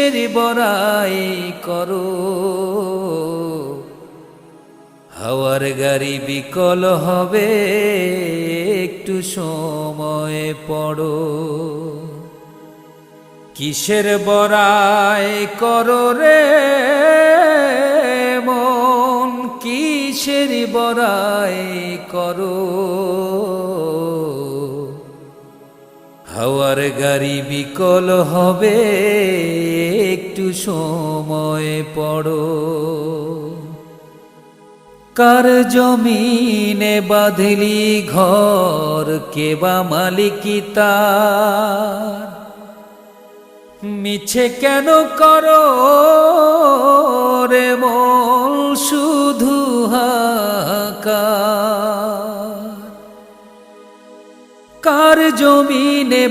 কিসের বড়াই করো? হাওয়ার গাড়ি বিকল হবে, একটু সময় পড়ো। কিসের বড়াই করো রে মন, কিসের বড়াই করো? হাওয়ার গাড়ি বিকল হবে, একটু সময় পড়ো। কার জমিনে বাঁধলি ঘর, কে বা মালিকি তার? মিছে কেন করো রে মন শুধু হাহাকার? কার জমিনে